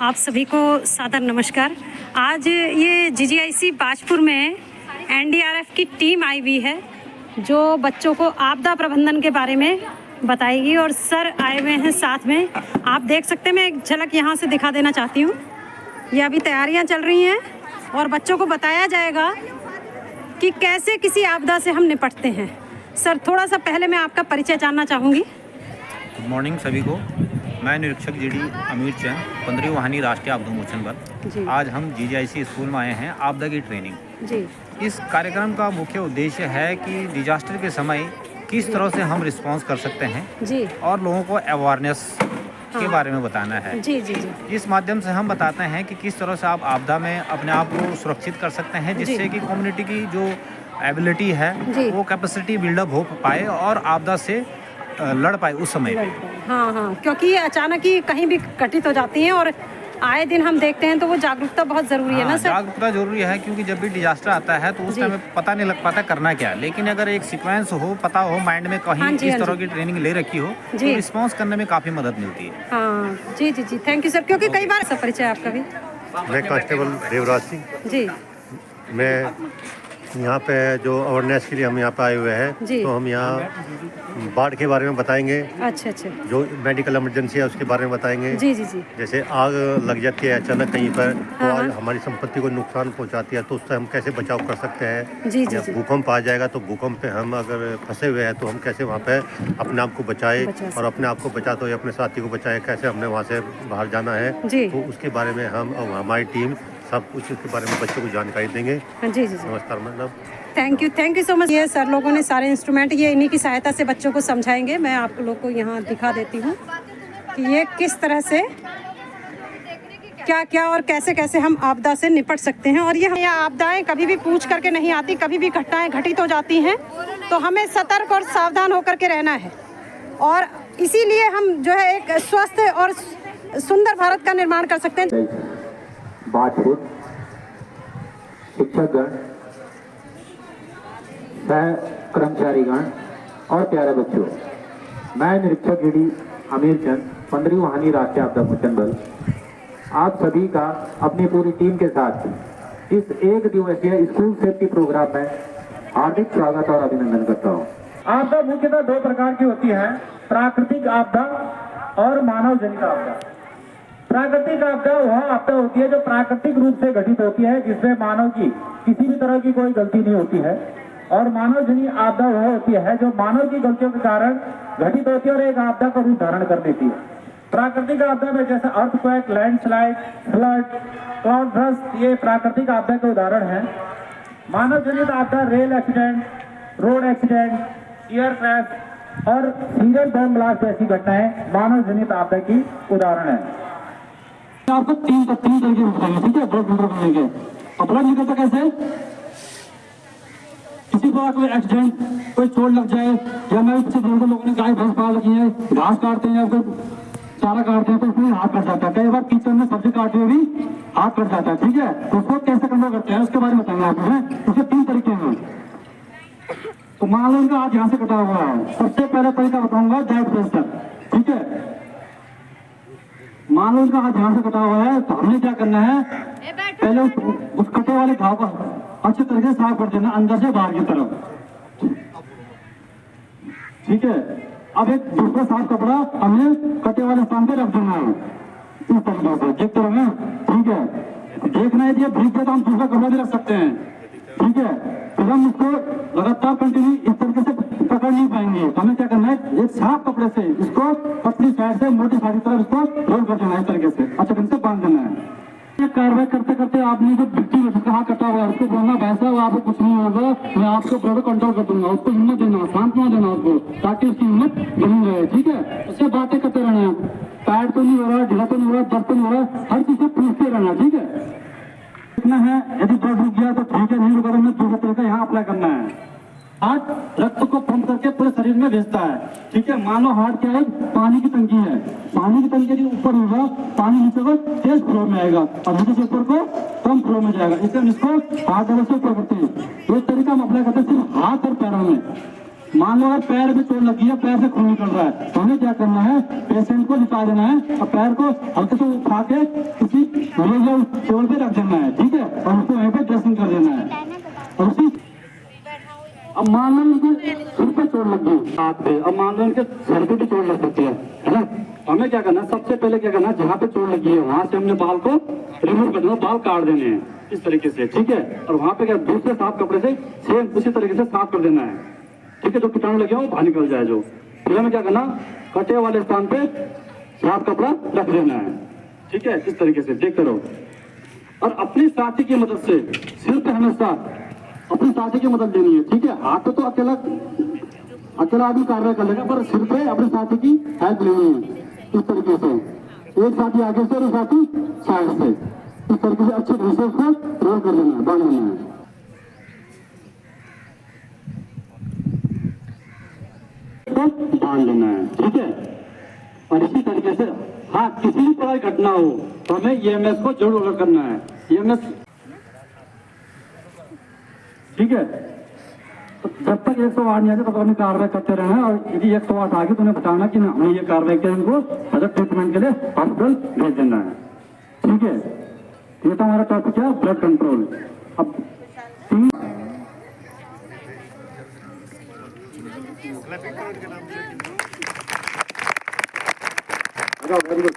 आप सभी को सादर नमस्कार। आज ये जीजीआईसी बाजपुर में एनडीआरएफ की टीम आई हुई है जो बच्चों को आपदा प्रबंधन के बारे में बताएगी और सर आए हुए हैं साथ में। आप देख सकते हैं, मैं एक झलक यहाँ से दिखा देना चाहती हूँ। ये अभी तैयारियाँ चल रही हैं और बच्चों को बताया जाएगा कि कैसे किसी आपदा से हम निपटते हैं। सर, थोड़ा सा पहले मैं आपका परिचय जानना चाहूँगी। गुड मॉर्निंग सभी को। मैं निरीक्षक जीडी अमीर चंद, 15वीं वाहिनी राष्ट्रीय आपदा मोचन बल। आज हम जीजीआईसी स्कूल में आए हैं आपदा की ट्रेनिंग जी। इस कार्यक्रम का मुख्य उद्देश्य है कि डिजास्टर के समय किस तरह से हम रिस्पॉन्स कर सकते हैं जी, और लोगों को अवेयरनेस के बारे में बताना है जी जी जी। इस माध्यम से हम बताते हैं कि किस तरह से आप आपदा में अपने आप को सुरक्षित कर सकते हैं, जिससे कि कम्युनिटी की जो एबिलिटी है वो कैपेसिटी बिल्डअप हो पाए और आपदा से लड़ पाए उस समय। हाँ, क्योंकि ये अचानक ही कहीं भी घटित हो जाती हैं और आए दिन हम देखते हैं, तो वो जागरूकता बहुत ज़रूरी है ना सर? जागरूकता जरूरी है, क्योंकि जब भी डिजास्टर आता है तो उस टाइम पता नहीं लग पाता करना क्या। लेकिन अगर एक सीक्वेंस हो, पता हो माइंड में, कहीं इस तरह की ट्रेनिंग ले रखी हो तो रिस्पॉन्स करने में काफ़ी मदद मिलती है। हाँ जी जी जी, थैंक यू सर। क्योंकि कई बार सब परिचय आपका भी। मैं कांस्टेबल देवराज सिंह जी। मैं यहाँ पे जो अवेयरनेस के लिए हम यहाँ पे आए हुए हैं, तो हम यहाँ बाढ़ के बारे में बताएंगे। अच्छा। जो मेडिकल इमरजेंसी है उसके बारे में बताएंगे जी जी जी। जैसे आग लग जाती है अचानक कहीं पर, तो हमारी संपत्ति को नुकसान पहुँचाती है, तो उससे हम कैसे बचाव कर सकते हैं जी जी। जब भूकंप आ जाएगा तो भूकंप पे हम अगर फंसे हुए हैं तो हम कैसे वहाँ पे अपने आप को बचाए, और अपने आप को बचाते हुए अपने साथी को बचाए, कैसे हमने वहाँ से बाहर जाना है, तो उसके बारे में हम और हमारी टीम सब कुछ इसके बारे में बच्चों को जानकारी देंगे जी जी। नमस्कार madam. Thank you so much. ये सर लोगों ने सारे इंस्ट्रूमेंट ये इन्हीं की सहायता से बच्चों को समझाएंगे। मैं आप लोग को यहाँ दिखा देती हूँ कि ये किस तरह से क्या क्या और कैसे कैसे हम आपदा से निपट सकते हैं। और ये आपदाएं कभी भी पूछ करके नहीं आती, कभी भी घटनाएं घटित हो जाती हैं, तो हमें सतर्क और सावधान होकर के रहना है। और इसीलिए हम जो है एक स्वस्थ और सुंदर भारत का निर्माण कर सकते हैं। बाजपुर शिक्षकगण, सह कर्मचारीगण और प्यारे बच्चों, मैं निरीक्षक जीडी अमीर चंद, 15वीं वाहिनी राष्ट्रीय आपदा मोचन बल, आप सभी का अपनी पूरी टीम के साथ इस एक दिवसीय स्कूल सेफ्टी प्रोग्राम में हार्दिक स्वागत और अभिनंदन करता हूँ। आपदा मुख्यतः दो प्रकार की होती है, प्राकृतिक आपदा और मानव जनित आपदा। प्राकृतिक आपदा वह आपदा होती है जो प्राकृतिक रूप से घटित होती है, जिसमें मानव की किसी भी तरह की कोई गलती नहीं होती है। और मानव जनित आपदा वह होती है जो मानव की गलतियों के कारण घटित होती है और एक आपदा का रूप धारण कर देती है। प्राकृतिक आपदा में जैसे earthquake, landslide, flood, cloud burst, ये प्राकृतिक आपदा के उदाहरण हैं। मानव जनित आपदा rail accident, road accident, air crash और सीरियल बम ब्लास्ट जैसी घटनाएं मानव जनित आपदा की उदाहरण है। आपको तीन तरीके बताएंगे, ठीक है? ब्लड कंट्रोल करेंगे। और ब्लड निकलता कैसे? किसी को कोई एक्सीडेंट, कोई चोट लग जाए, या मैं इससे लोगों ने गाय भैंस पाल रखी है, घास काटते हैं या फिर चारा काटते हैं, तो उसमें हाथ कट जाता है। कई बार किचन में सब्जी काटते हुए भी हाथ कट जाता है, ठीक है? तो उसको कैसे कंट्रोल करते हैं उसके बारे में बताएंगे आपको। उसके तीन तरीके हैं। तो मान लो उनका हाथ यहाँ से कटा हुआ है, सबसे पहला तरीका बताऊंगा डाइट प्रेशर, ठीक है? मान लो उनका हाथ यहाँ से कटा हुआ है, तो हमने क्या करना है, पहले उस कटे वाले घाव को अच्छे तरीके से साफ कर देना, अंदर से बाहर की तरफ, ठीक है? अब एक दूसरा साफ कपड़ा हमें कटे वाले स्थान पे रख देना है, इस तरीके से देख तो रहे, ठीक है? देखना है, भीग गया तो हम दूसरा कपड़ा भी रख सकते हैं, ठीक है? तो हम उसको लगातार कंटिन्यू इस तरीके से पकड़ नहीं पाएंगे, तो हमें क्या करना है, एक साफ कपड़े से इसको पतली साइड से मोटी साइड की तरफ इसको रोल कर देना है, इस तरीके से अच्छे ढंग से बांध देना है। ये कार्रवाई करते करते आपने जो व्यक्ति जिसका हाथ कटा हुआ है उसको बोलना, वैसा हुआ आपको कुछ नहीं होगा, मैं आपको ब्लड कंट्रोल कर दूंगा, उसको हिम्मत देना, सांत्वना देना उसको, ताकि उसकी हिम्मत बनी रहे, ठीक है? उससे बातें करते रहना, पैर तो नहीं हो रहा, ढीला तो नहीं हो रहा, दर्द तो नहीं हो रहा, हर चीज से पूछते रहना, ठीक है? इतना है, यदि ब्लड रुक गया तो ठीक है, नहीं रुका तो हमें दूसरा तरीका यहाँ अप्लाई करना है। हार्ट रक्त को पंप करके पूरे शरीर में भेजता है, ठीक है? मान लो हार्ट क्या है, पानी की टंकी है, पानी की टंकी के ऊपर होगा, पानी नीचे को तेज फ्लो में आएगा और नीचे से ऊपर को कम फ्लो में जाएगा, इसलिए हम इसको हाथ से ऊपर करते हैं। तो इस तरीका हम अप्लाई करते हैं सिर्फ हाथ और पैरों में, मान लो अगर पैर में चोट लगी है, पैर से खून निकल रहा है, तो हमें क्या करना है, पेशेंट को लिटा देना है और पैर को हल्के से उठा के किसी टेबल पे रख देना है, ठीक है, और उसको वहीं पे ड्रेसिंग कर देना है। और उसी अब मान लो उनको सिर पे चोट लग गई हाथ पे, अब मान लो उनके सर पे भी चोट लग सकती है ना। हमें क्या करना है, सबसे पहले क्या करना है, जहाँ पे चोट लगी है वहां से हमने बाल को रिमूव कर देना, बाल काट देने हैं इस तरीके से, ठीक है। और वहां पे क्या दूसरे साफ कपड़े से सेम उसी तरीके से साफ कर देना है, ठीक है। जो कीटाणु लगे हो बाहर निकल जाए। जो फिर हमें क्या करना, कटे वाले स्थान पे साफ कपड़ा रख देना है, ठीक है, इस तरीके से देखते रहो। और अपनी साथी की मदद से सिर पे हमेशा अपनी साथी की मदद लेनी है, ठीक है। हाथ तो अकेला आदमी कार्य कर लेगा, पर सिर पे अपने साथी की हेल्प लेनी है इस तरीके से। एक साथी आगे से और एक साथी साइड से, इस तरीके से अच्छे ढंग से उसको रोल कर देना है, बांध देना है। बांध देना है, ठीक है। और इसी तरीके से हाँ, किसी भी प्रकार की घटना हो तो हमें ईएमएस को जरूर अलर्ट करना है, ईएमएस, ठीक है। तो जब तक 108 नहीं आते तब हमें कार्रवाई करते रहना है, और यदि 108 आ गई तो उन्हें बताना कि हमने ये कार्रवाई किया, इनको अदर ट्रीटमेंट के लिए हॉस्पिटल भेज देना है, ठीक है। ये तो हमारा टॉपिक है ब्लड कंट्रोल। अब वेरी गुड,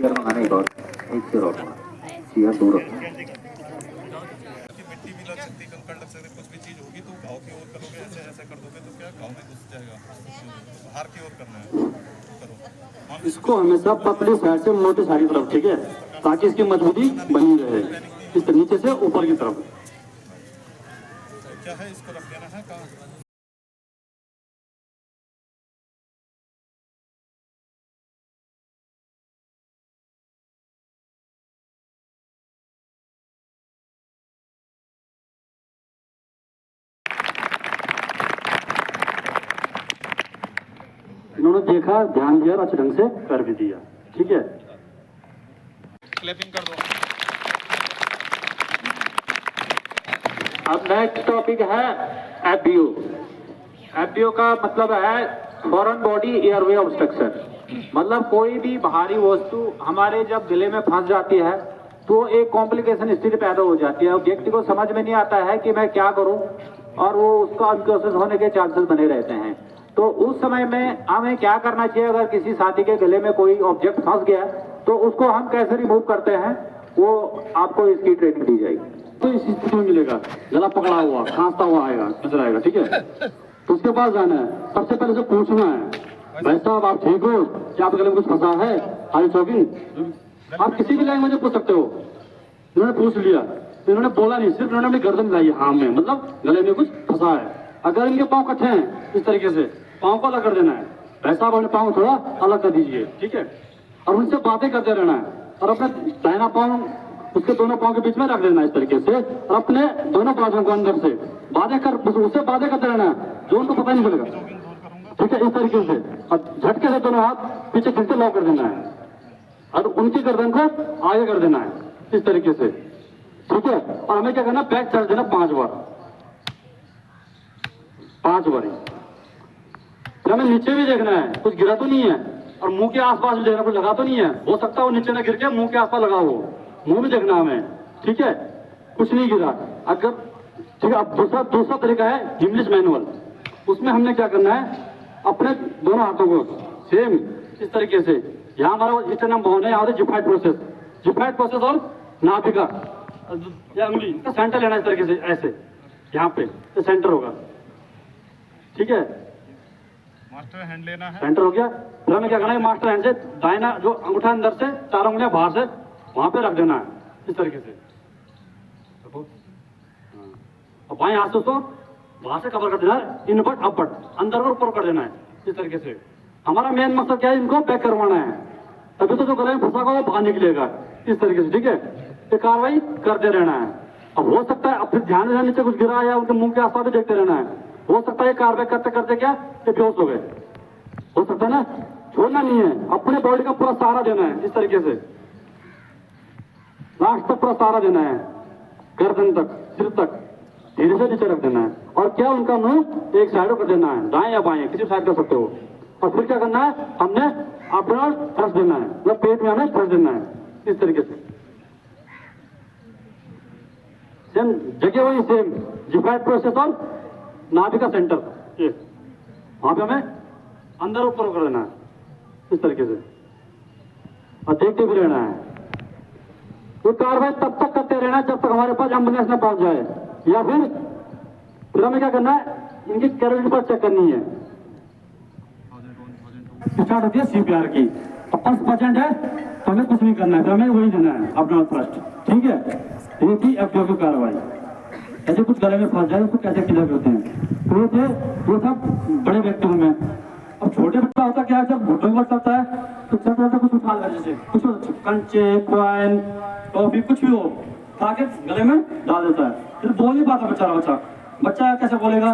मंगाने एक और चेयर दूर मिट्टी भी लग सकती है, कंकड़ लग सकते, कुछ भी चीज होगी तो घाव की ओर करोगे, ऐसे ऐसे कर दोगे तो क्या घाव में घुस जाएगा, बाहर की ओर करना है, करो। इसको हमेशा पतली साइड से मोटी साइड की तरफ, ठीक है, ताकि इसकी मजबूती बनी रहे, इस नीचे से ऊपर की तरफ। क्या है, इसको रख देना है कहाँ? इन्होंने देखा, ध्यान दिया और अच्छे ढंग से कर भी दिया, ठीक है। क्लैपिंग कर दो। अब नेक्स्ट टॉपिक है एफबीओ। एफबीओ का मतलब है फॉरेन बॉडी एयरवे ऑब्स्ट्रक्शन। मतलब कोई भी भारी वस्तु हमारे जब गले में फंस जाती है तो एक कॉम्प्लिकेशन स्थिति पैदा हो जाती है, व्यक्ति को समझ में नहीं आता है कि मैं क्या करूं, और वो उसका अनकॉन्शियस होने के चांसेस बने रहते हैं। तो उस समय में हमें क्या करना चाहिए, अगर किसी साथी के गले में कोई ऑब्जेक्ट फंस गया तो उसको हम कैसे रिमूव करते हैं, वो आपको इसकी ट्रेनिंग दी जाएगी। तो इस स्थिति में मिलेगा, गला पकड़ा हुआ, खांसता हुआ आएगा, नजर आएगा, ठीक है। तो उसके पास जाना है, सबसे पहले से पूछना है, भाई साहब आप ठीक हो, क्या आपके गले में कुछ फंसा है, आई चौकी। आप किसी भी लैंग्वेज में पूछ सकते हो। इन्होंने पूछ लिया, तो इन्होंने बोला नहीं, सिर्फ इन्होंने अपनी गर्दन मिलाई हाँ में, मतलब गले में कुछ फंसा है। अगर इनके पाँव कट्ठे हैं इस तरीके से, पाँव को अलग कर देना है, भाई साहब अपने पाँव थोड़ा अलग कर दीजिए, ठीक है। और उनसे बातें करते रहना है, और अपने दाहिना पाँव उसके दोनों पाँव के बीच में रख देना है इस तरीके से, और अपने दोनों बाजुओं को अंदर से बातें कर, उससे बातें करते रहना है, जो उनको पता नहीं चलेगा, ठीक है, इस तरीके से। और झटके से दोनों हाथ पीछे खींच के लॉक कर देना है, और उनकी गर्दन को आगे कर देना है इस तरीके से, ठीक है। और हमें क्या करना, बैक चढ़ देना 5 बार, 5 बार। फिर हमें नीचे भी देखना है कुछ गिरा तो नहीं है, और मुंह के आसपास भी देखना, कुछ लगा तो नहीं है, हो सकता है वो नीचे ना गिर के मुंह के आसपास लगा हो, मुंह भी देखना हमें, ठीक है, कुछ नहीं गिरा। अगर ठीक है, अब दूसरा तरीका है इंग्लिश मैनुअल। उसमें हमने क्या करना है, अपने दोनों हाथों को सेम इस तरीके से, यहाँ हमारा स्टेनम बोन है, यहाँ से जिफाइड प्रोसेस और नाभिका या अंगुली का सेंटर लेना इस तरीके से, ऐसे यहाँ पे तो सेंटर होगा, ठीक है, मास्टर हैंड लेना है, सेंटर हो गया। फिर हमें क्या करना है, मास्टर हैंड से दाहिना जो अंगूठा अंदर से 4 उंगलियां बाहर से वहां पे रख देना है इस तरीके से, और बाएं हाथ से उसको वहां से कवर कर देना है, इनवर्ट अपवर्ड, अंदर और ऊपर कर देना है इस तरीके से। हमारा मेन मकसद क्या है, इनको पैक करवाना है, तभी तो जो गले में फंसा होगा वो बाहर निकलेगा इस तरीके से, ठीक है। ये कार्रवाई करते रहना है। अब हो सकता है, अब फिर ध्यान देना, नीचे कुछ गिरा या उनके मुंह के आसपास भी देखते रहना है, हो सकता है कार्रवाई करते करते क्या ये बेहोश हो गए, हो सकता है ना। छोड़ना नहीं है, अपने बॉडी का पूरा सहारा देना है इस तरीके से, लास्ट तक पूरा सहारा देना है, गर्दन तक, सिर तक, धीरे से नीचे रख देना है और क्या उनका मुंह एक साइड कर देना है, दाएं या बाएं किसी साइड कर सकते हो। और फिर क्या करना है, हमने अपना थ्रस्ट देना है, मतलब पेट में हमें थ्रस्ट देना है इस तरीके से। सेम जगह वही सेम जिफाइड प्रोसेस और नाभि का सेंटर ये वहां पे हमें अंदर ऊपर कर देना है इस तरीके से और देखते भी रहना है। तो कार्रवाई तब तक करते रहना जब तक हमारे पास एम्बुलेंस न पहुंच जाए, या फिर हमें क्या करना है, इनकी कैलोरी पर चेक करनी है। स्टार्ट होती है सीपीआर की, अब 10% है तो हमें कुछ नहीं करना है, तो हमें वही देना है अपना फर्स्ट, ठीक है। ये थी एफडीओ की कार्रवाई। ऐसे कुछ गले में फंस जाए उसको कैसे क्लियर करते हैं, तो ये थे वो सब बड़े व्यक्तियों में। अब छोटे बच्चा होता क्या है, जब घुटने पर चलता है तो चलता चलता कुछ उठा लेता, जैसे कुछ कंचे क्वाइन टॉफी कुछ भी हो ताकि गले में डाल देता है, फिर बोल नहीं पाता बेचारा बच्चा। बच्चा कैसे बोलेगा,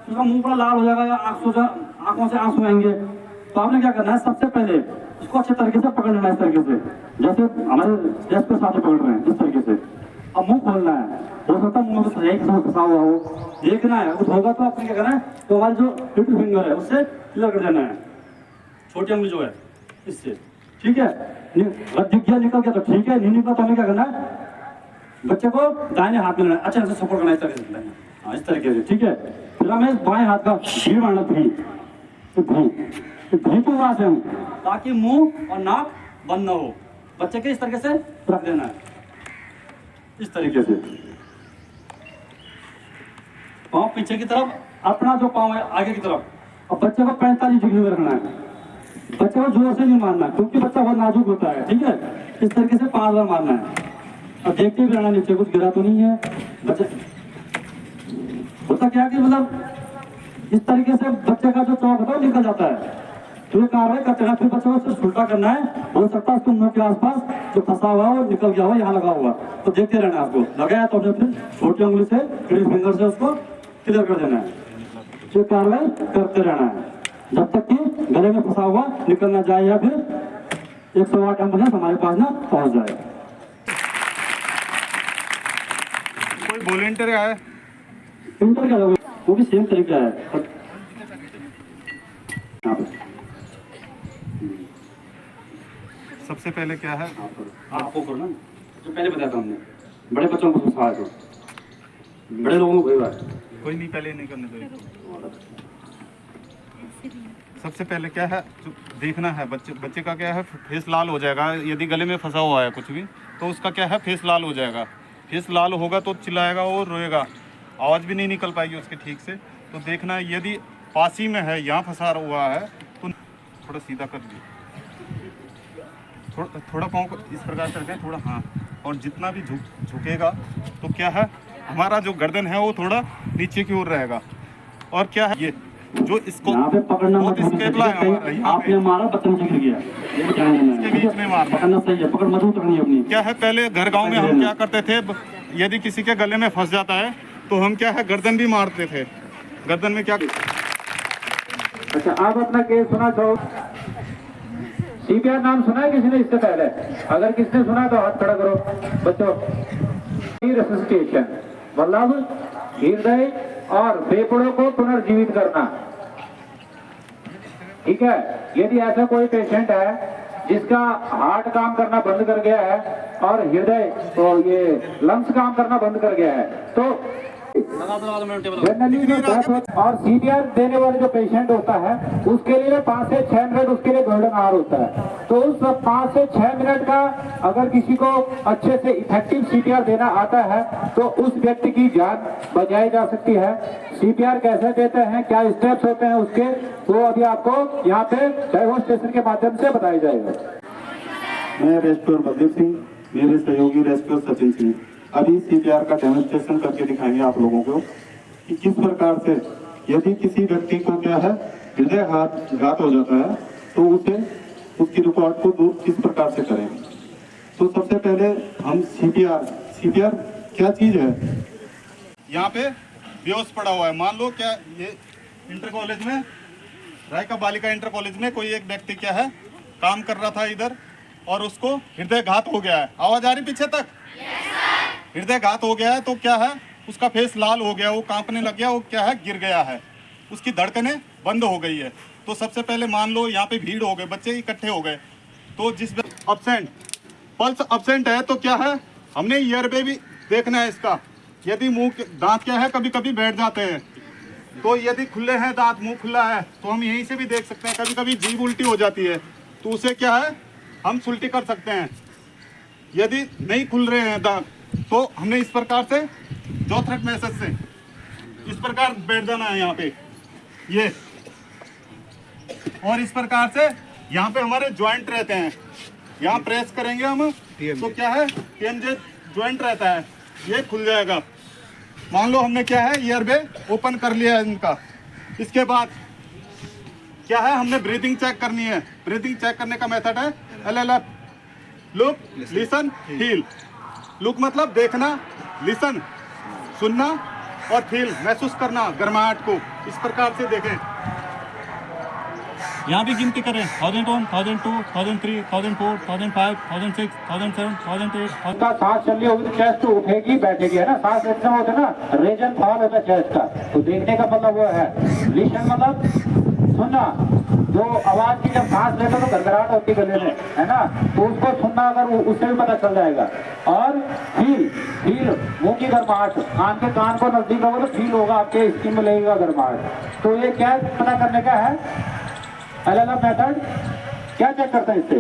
उसका मुंह पूरा लाल हो जाएगा या आंखों से आंसू आएंगे। तो आपने क्या करना है, सबसे पहले उसको अच्छे तरीके से पकड़ लेना है, इस तरीके से जैसे हमारे डेस्क पे साथ पकड़ रहे हैं इस तरीके से। अब मुंह खोलना है, हो सकता है मुंह में सही फंसा हुआ हो, देखना है, कुछ होगा तो आपने क्या करना है, तो हमारी जो लिटिल फिंगर है उससे क्लियर कर देना है, छोटी उंगली जो है इससे, ठीक है। दिख गया निकल गया तो ठीक है, नहीं निकला तो हमें क्या करना है, बच्चे को दाहिने हाथ में लेना है, अच्छा से सपोर्ट करना है इस तरीके से, हाँ इस तरीके से, ठीक है। फिर हमें बाएं हाथ का भी मारना, भी क्यों वहां से हम, ताकि मुंह और नाक बंद ना हो, बच्चे के इस तरीके से रख देना है इस तरीके से। पाँव पीछे की तरफ, अपना जो पाँव है आगे की तरफ। अब बच्चे को 45 डिग्री में रखना है, बच्चे को जोर से नहीं मारना क्योंकि बच्चा बहुत नाजुक होता है, ठीक है। इस तरीके से 5 बार मारना है। अब देखते भी रहना नीचे कुछ गिरा तो नहीं है। बच्चे होता क्या है कि मतलब इस तरीके से बच्चे का जो चौक होता है निकल जाता है, तो ये कार्रवाई करते हैं। फिर बच्चे को सिर्फ उल्टा करना है, हो सकता है उसको मुंह के आसपास जो फंसा हुआ हो निकल गया हो, यहाँ लगा हुआ, तो देखते रहना है। आपको लगाया तो हमने फिर छोटी उंगली से मिडिल फिंगर से उसको क्लियर कर देना है। ये कार्रवाई करते रहना है जब तक कि गले में फंसा हुआ निकल ना जाए या फिर 108 एम्बुलेंस हमारे पास ना पहुंच जाए। कोई वॉलेंटियर है, इंटर का वो भी सेम तरीका है। सबसे पहले क्या है, आपको करना जो पहले बताया था हमने, बड़े बच्चों को फंसाया तो बड़े लोगों को कोई नहीं, पहले नहीं करने दो। सबसे पहले क्या है, देखना है बच्चे का क्या है, फेस लाल हो जाएगा। यदि गले में फंसा हुआ है कुछ भी तो उसका क्या है, फेस लाल हो जाएगा। फेस लाल होगा तो चिल्लाएगा और रोएगा, आवाज़ भी नहीं निकल पाएगी उसके ठीक से। तो देखना है, यदि पास ही में है, यहाँ फंसा हुआ है तो थोड़ा सीधा कर दिए, थोड़ा पाँव को इस प्रकार से रखें, थोड़ा, हाँ। और जितना भी झुकेगा तो क्या है, हमारा जो गर्दन है वो थोड़ा नीचे की ओर रहेगा। और क्या है, ये जो इसको पकड़ना मत, आपने मारा बच्चा नीचे गिर गया, इसके बीच में मारना, पकड़ना सही है, पकड़ मजबूत रखनी है अपनी। क्या है, पहले घर गांव में हम क्या करते थे, यदि किसी के गले में फंस जाता है तो हम क्या है, गर्दन भी मारते थे। गर्दन में क्या, अच्छा आप अपना केस सुना चाहो, सीपीआर नाम सुना है किसी ने इससे पहले? अगर किसने सुना तो हाथ खड़ा करो बच्चों। रिससिटेशन मतलब हृदय और फेफड़ों को पुनर्जीवित करना, ठीक है। यदि ऐसा कोई पेशेंट है जिसका हार्ट काम करना बंद कर गया है और हृदय तो ये लंग्स काम करना बंद कर गया है, तो जनरली जो डेथ और सीपीआर देने वाले जो पेशेंट होता है उसके लिए 5 से 6 मिनट उसके लिए गोल्डन आवर होता है। तो उस 5 से 6 मिनट का अगर किसी को अच्छे से इफेक्टिव सीपीआर देना आता है तो उस व्यक्ति की जान बचाई जा सकती है। सीपीआर कैसे देते हैं, क्या स्टेप्स होते हैं उसके, तो अभी आपको यहाँ पे डेमोन्स्ट्रेशन के माध्यम से बताया जाएगा। मैं रेस्क्यूअर बलदेव सिंह, मेरे सहयोगी रेस्क्यूअर सचिन सिंह अभी सीपीआर का डेमोन्स्ट्रेशन करके दिखाएंगे आप लोगों को कि किस प्रकार से यदि किसी व्यक्ति को क्या है हृदय घात हो जाता है तो उसे उसकी रिकॉर्ड को दूर किस प्रकार से करें। तो सबसे पहले हम सीपीआर क्या चीज है, यहाँ पे बेहोश पड़ा हुआ है, मान लो क्या ये इंटर कॉलेज में, रायका बालिका इंटर कॉलेज में कोई एक व्यक्ति क्या है काम कर रहा था इधर और उसको हृदय घात हो गया है। आवाज आ रही पीछे तक? हृदय घात हो गया है तो क्या है, उसका फेस लाल हो गया, वो कांपने लग गया, वो क्या है गिर गया है, उसकी धड़कनें बंद हो गई है। तो सबसे पहले मान लो यहाँ पे भीड़ हो गए, बच्चे इकट्ठे हो गए, तो जिस अब्सेंट पल्स अब्सेंट है तो क्या है हमने ईयर पे भी देखना है इसका। यदि मुंह दांत क्या है कभी कभी बैठ जाते हैं, तो यदि खुले हैं दांत, मुंह खुला है, तो हम यहीं से भी देख सकते हैं। कभी कभी जीभ उल्टी हो जाती है, तो उसे क्या है हम सुल्टी कर सकते हैं। यदि नहीं खुल रहे हैं दांत, तो हमने इस प्रकार से जोथ्रेट मैसेज से इस प्रकार बैठ जाना है यहाँ पे ये, और इस प्रकार से यहाँ पे हमारे ज्वाइंट रहते हैं, यहाँ प्रेस करेंगे हम तो क्या है TMJ ज्वाइंट रहता है, ये खुल जाएगा। मान लो हमने क्या है ईयर बे ओपन कर लिया है इनका। इसके बाद क्या है हमने ब्रीथिंग चेक करनी है। ब्रीथिंग चेक करने का मेथड है LLF, look, listen, feel. Look मतलब देखना, लिसन सुनना, और फील महसूस करना गर्माहट को। इस प्रकार से देखें, यहाँ भी गिनती करें 1001, 1002, 1003, 1004, 1005, 1006, 1007, 1008। का सांस चल रही होगी तो चेस्ट उठेगी बैठेगी, है ना। सांस लेते होता है ना, रीजन फॉल होता है चेस्ट का, तो देखने का मतलब वो है। लिसन मतलब सुनना, जो आवाज की जब सांस लेते तो गड़गड़ाहट होती गले में, है ना, तो उसको सुनना, अगर उससे भी पता चल जाएगा। और फील, फील मुंह की गर्माहट, कान को नजदीक होगा तो फील होगा, आपके स्किन में लगेगा गर्माहट। तो ये क्या पता करने का है, LLF मेथड क्या चेक करते हैं इससे।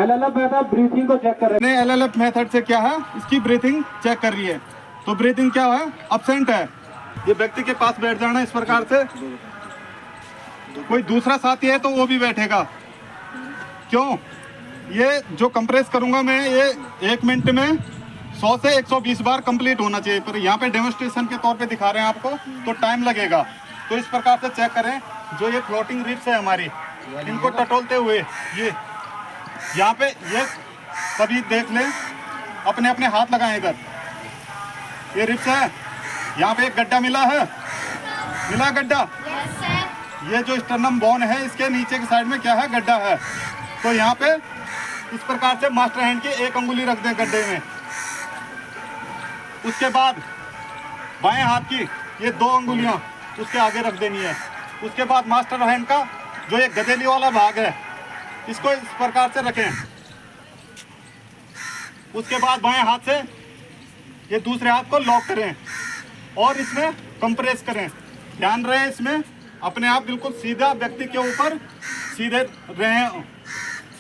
LLF मेथड ब्रीथिंग को चेक कर रहे हैं। LLF मेथड से क्या है इसकी ब्रीथिंग चेक कर रही है। तो ब्रीथिंग क्या है अब्सेंट है, ये व्यक्ति के पास बैठ जाना इस प्रकार से। कोई दूसरा साथी है तो वो भी बैठेगा। क्यों, ये जो कंप्रेस करूंगा मैं, ये 1 मिनट में 100 से 120 बार कंप्लीट होना चाहिए। पर यहाँ पे डेमोन्स्ट्रेशन के तौर पे दिखा रहे हैं आपको, तो टाइम लगेगा। तो इस प्रकार से चेक करें। जो ये फ्लोटिंग रिब्स है हमारी, इनको टटोलते हुए ये यहाँ पे ये सभी देख लें, अपने अपने हाथ लगाएं इधर। ये रिब्स है, यहाँ पे एक गड्ढा मिला है, मिला गड्ढा। ये जो स्टर्नम बोन है, इसके नीचे की साइड में क्या है गड्ढा है। तो यहाँ पे इस प्रकार से मास्टर हैंड की 1 अंगुली रख दें गड्ढे में। उसके बाद बाएं हाथ की ये 2 अंगुलियां उसके आगे रख देनी है। उसके बाद मास्टर हैंड का जो ये गदेली वाला भाग है, इसको इस प्रकार से रखें। उसके बाद बाएं हाथ से ये दूसरे हाथ को लॉक करें और इसमें कंप्रेस करें। ध्यान रहे इसमें अपने आप बिल्कुल सीधा व्यक्ति के ऊपर सीधे रहे,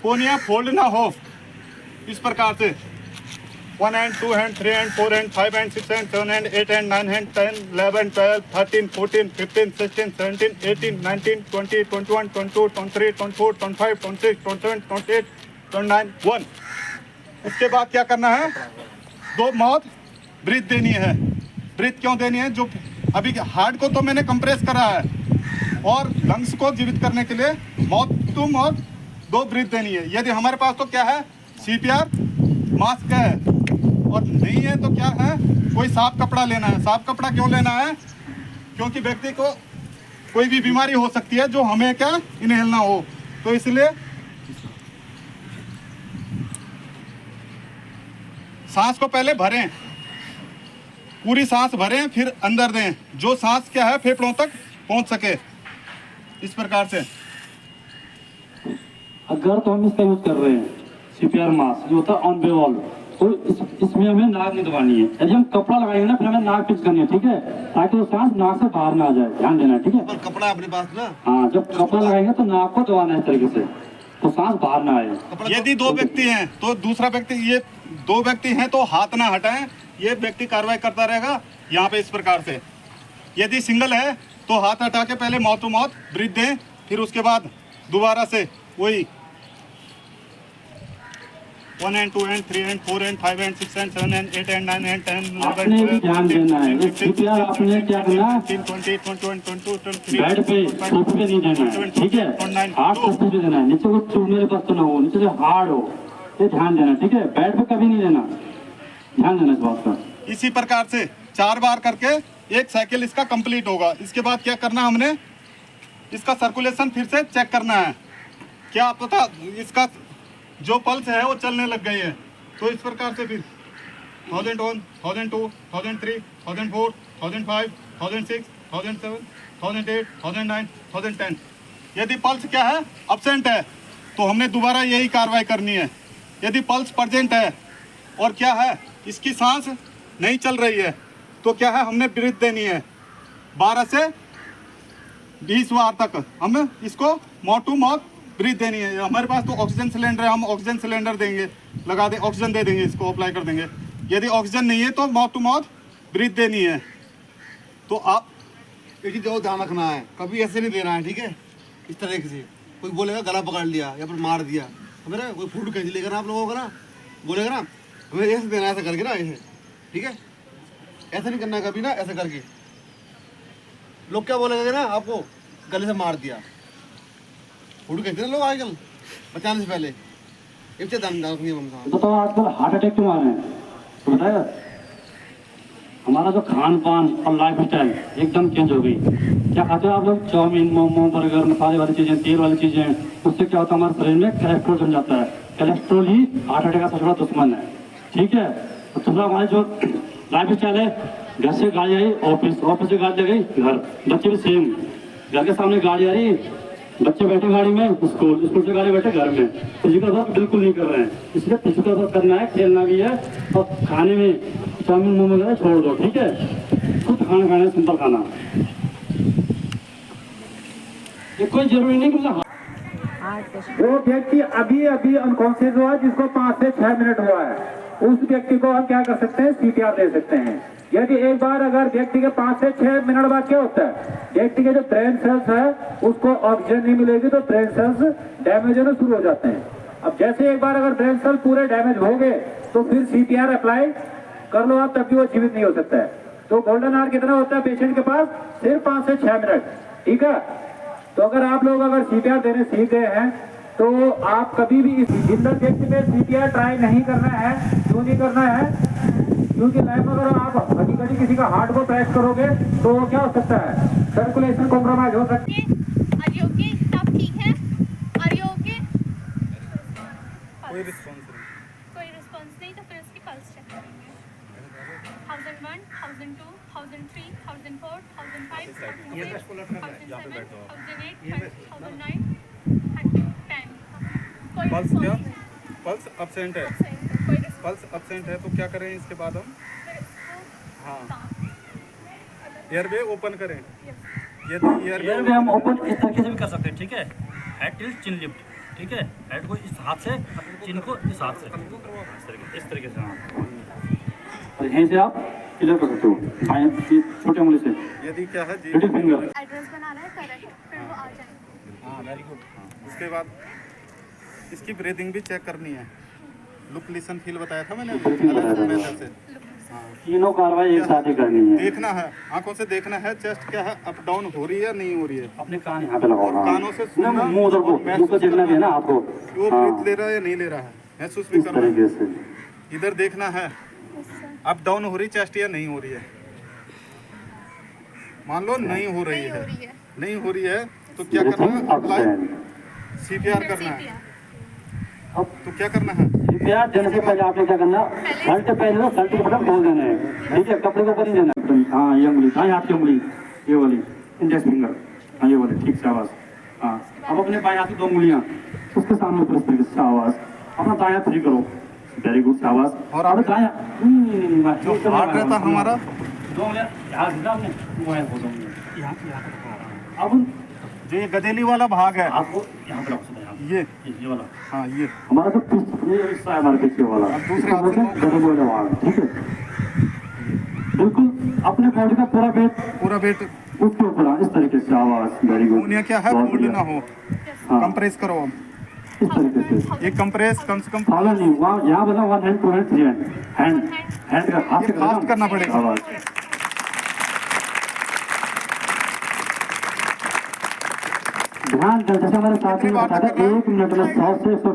कोनियां फोल्ड ना हो। इस प्रकार से 1 hand, 2 hand, 3 hand, 4 hand, 5 hand, 6 hand, 7 hand, 8 hand, 9 hand, 10, 11, 12, 13, 14, 15, 16, 17, 18, 19, 20, 21, 22, 23, 24, 25, 26, 27, 28, 29, 1। उसके बाद क्या करना है, 2 माउथ ब्रीथ देनी है। ब्रीथ क्यों देनी है, जो अभी हार्ट को तो मैंने कंप्रेस करा है, और लंग्स को जीवित करने के लिए माउथ टू माउथ 2 ब्रीथ देनी है। यदि हमारे पास तो क्या है CPR मास्क है, और नहीं है तो क्या है कोई साफ कपड़ा लेना है। साफ कपड़ा क्यों लेना है, क्योंकि व्यक्ति को कोई भी बीमारी हो सकती है जो हमें क्या इनहेल ना हो, तो इसलिए सांस को पहले भरें, पूरी सांस भरें, फिर अंदर दें, जो सांस क्या है फेफड़ों तक पहुंच सके। इस प्रकार से अगर तो हम इसका यूज कर रहे हैं CPR मास्क जो होता है ऑन बेवॉल, तो इसमें हमें नाक नहीं दबानी है। यदि हम कपड़ा लगाएंगे ना, फिर हमें नाक फिक्स करनी है, ठीक है, ताकि वो सांस नाक से बाहर ना आ जाए। ध्यान देना, ठीक है। कपड़ा अपने पास ना, हाँ, जब कपड़ा लगाएंगे तो नाक को दबाना है इस तरीके से, तो सांस बाहर ना आए। यदि 2 व्यक्ति हैं तो दूसरा व्यक्ति, ये 2 व्यक्ति हैं तो हाथ ना हटाएं, ये व्यक्ति कार्रवाई करता रहेगा यहाँ पे इस प्रकार से। यदि सिंगल है तो हाथ हटा के पहले माउथ टू माउथ ब्रीथ दें, फिर उसके बाद दोबारा से वही 1 and 2 and 3 and 4 and 5 and 6 and 7 and 8 and 9 and 10 आपने भी ध्यान देना है। ये CPR आपने क्या करना है, 20 21 22 23 बेड पे टोपी पे नहीं देना है, ठीक है। हाथ सस्ते पे देना है, नीचे को चुभने बस तो ना हो, नीचे से हार्ड हो, ये ध्यान देना, ठीक है। बेड पे कभी नहीं देना, ध्यान देना इस बात का। इसी प्रकार से 4 बार करके 1 साइकिल इसका कंप्लीट होगा। इसके बाद क्या करना, हमने इसका सर्कुलेशन फिर से चेक करना है। क्या पता इसका जो पल्स है वो चलने लग गई है, तो इस प्रकार से फिर 1001, 1002, 1003, 1004, 1005, 1006, 1007, 1008, 1009, 1010। यदि पल्स क्या है अब्सेंट है तो हमने दोबारा यही कार्रवाई करनी है। यदि पल्स प्रेजेंट है और क्या है इसकी सांस नहीं चल रही है तो क्या है हमने ब्रीथ देनी है 12 से 20 बार तक हम इसको माउथ टू माउथ ब्रीथ देनी है। हमारे पास तो ऑक्सीजन सिलेंडर है, हम ऑक्सीजन सिलेंडर देंगे, लगा दे ऑक्सीजन दे देंगे, इसको अप्लाई कर देंगे। यदि ऑक्सीजन नहीं है तो माउथ टू माउथ ब्रीथ देनी है। तो आप एक चीज और ध्यान रखना है, कभी ऐसे नहीं देना है, ठीक है। इस तरह से कोई बोलेगा गला पकड़ लिया या फिर मार दिया तो मेरा कोई फूड खींच लेगा ना आप लोगों का ना, बोलेगा ना हमें ऐसे देना है, ऐसा करके ना ऐसे, ठीक है। ऐसा नहीं करना है कभी ना, ऐसा करके। लोग क्या बोलेगा ना आपको गले से मार दिया, फूड खींचते ना लोग आजकल बचाने से पहले। इससे ध्यान रखनी है। तो आजकल हार्ट अटैक क्यों आ रहे हैं तो बताया, हमारा जो खान पान और लाइफ स्टाइल एकदम चेंज हो गई। क्या खाते हो आप लोग? चाउमीन, मोमो, बर्गर, मसाले वाली चीज़ें, तेल वाली चीज़ें। उससे क्या होता है हमारे शरीर में कोलेस्ट्रॉल जम जाता है। कोलेस्ट्रॉल ही हार्ट अटैक का सबसे बड़ा दुश्मन है, ठीक है। तो दूसरा हमारे जो लाइफ स्टाइल है, घर से गाड़ी आई ऑफिस, ऑफिस से गाड़ी आ गई घर, बच्चे भी सेम, घर के सामने गाड़ी आ रही, बच्चे बैठे गाड़ी में, स्कूल, स्कूल से गाड़ी बैठे घर में। फिजिकल वर्क बिल्कुल नहीं कर रहे हैं, इसलिए फिजिकल वर्क करना है, खेलना भी है। और खाने में चाउमीन मोमो वगैरह छोड़ दो, ठीक है। खुद खाना खाना है, सिंपल खाना। ये कोई जरूरी नहीं कि वो व्यक्ति अभी अभी अनकॉन्शियस हुआ जिसको 5 से 6 मिनट हुआ है, उस व्यक्ति को हम क्या कर सकते हैं, CPR दे सकते हैं। यदि एक बार अगर व्यक्ति के 5 से 6 मिनट बाद क्या होता है, व्यक्ति के जो ब्रेन सेल्स है उसको ऑक्सीजन नहीं मिलेगी तो ब्रेन सेल्स डैमेज होना शुरू हो जाते हैं। अब जैसे एक बार अगर ब्रेन सेल्स पूरे डैमेज हो गए तो फिर CPR अप्लाई कर लो आप, तब भी वो जीवित नहीं हो सकता है। तो गोल्डन आवर कितना होता है पेशेंट के पास? सिर्फ 5 से 6 मिनट, ठीक है। तो अगर आप लोग अगर CPR देने सीख गए हैं तो आप कभी भी इस जिंदल व्यक्ति में CPR ट्राई नहीं करना है। क्यों नहीं करना है? क्योंकि लाइफ में अगर आप कभी किसी का हार्ट को प्रेस करोगे तो क्या हो सकता है, सर्कुलेशन कॉम्प्रोमाइज हो सकती है। कोई रिस्पॉन्स नहीं तो फिर उसकी पल्स चेक करेंगे। 1001, 1002, 1003, 1004, 1005, 1006, 1007, 1008, 1009 and 10। पल्स क्या? पल्स अब्सेंट है। पल्स अब्सेंट है तो क्या करें इसके बाद हम? हाँ, एयरवे ओपन करें। यदि एयरवे हम ओपन इस तरीके से भी कर सकते हैं, ठीक है। हेड टिल्ट, चिन लिफ्ट, ठीक है। हेड को इस हाथ से, चिन को इस हाथ से, इस तरीके से। हाँ, और यहीं से आप क्लियर कर सकते हो छोटे उंगली से। यदि क्या है जी, लिटिल फिंगर। एड्रेस बनाना है करेक्ट, फिर वो आ जाएंगे। हाँ, वेरी गुड। उसके बाद इसकी ब्रीदिंग भी चेक करनी है। लुक लिसन फील बताया था मैंने मेथड से। तीनों कार्रवाई एक साथ ही करनी है। देखना है, आंखों से देखना है चेस्ट क्या है, अप डाउन हो रही है नहीं हो रही है। अपने कान यहाँ पे लगाओ, कानों से सुनना, मुंह उधर को, मुंह को देखना भी है ना आपको। वो ब्रीथ ले रहा है या नहीं ले रहा है, महसूस भी करना है। इधर देखना है अप डाउन हो रही चेस्ट या नहीं हो रही है। मान लो नहीं हो रही है, नहीं हो रही है तो क्या करना है, अप्लाई CPR करना है। अब तो क्या करना है, CPR देने से पहले आपने क्या करना, शर्ट पहले शर्ट के बटन खोल देना है, ठीक है। कपड़े को ऊपर नहीं देना। हाँ, ये उंगली, हाँ हाथ की उंगली, ये वाली इंडेक्स फिंगर, हाँ ये वाली, ठीक से। आवाज, हाँ। अब अपने बाएं हाथ की 2 उंगलियां उसके सामने ऊपर इस तरीके से। आवाज अपना दायां फ्री करो, वेरी गुड। आवाज और आप दायां जो हार्ट रहता हमारा 2 उंगलियां यहाँ से आपने मोबाइल खोल दो यहाँ। अब जो ये गदेली वाला भाग है आपको यहाँ पे रखो, ये वाला। हाँ, ये हमारा जो ये हिस्सा है हमारे पीछे वाला, अब दूसरे हाथ से गदे वाला भाग, ठीक है। बिल्कुल अपने बॉडी का पूरा वेट उसके ऊपर इस तरीके से। आवाज, वेरी गुड। उन्हें क्या है, फोल्ड ना हो। कंप्रेस करो अब इस तरीके से। ये कंप्रेस कम से कम फॉलो नहीं, वहाँ यहाँ बना 1 हैंड 2 हैंड 3 हैंड, हैंड का हाथ से फास्ट करना पड़ेगा। आवाज, ध्यान दे, जैसे हमारे साथ में बताया था 1 मिनट में 100 से 100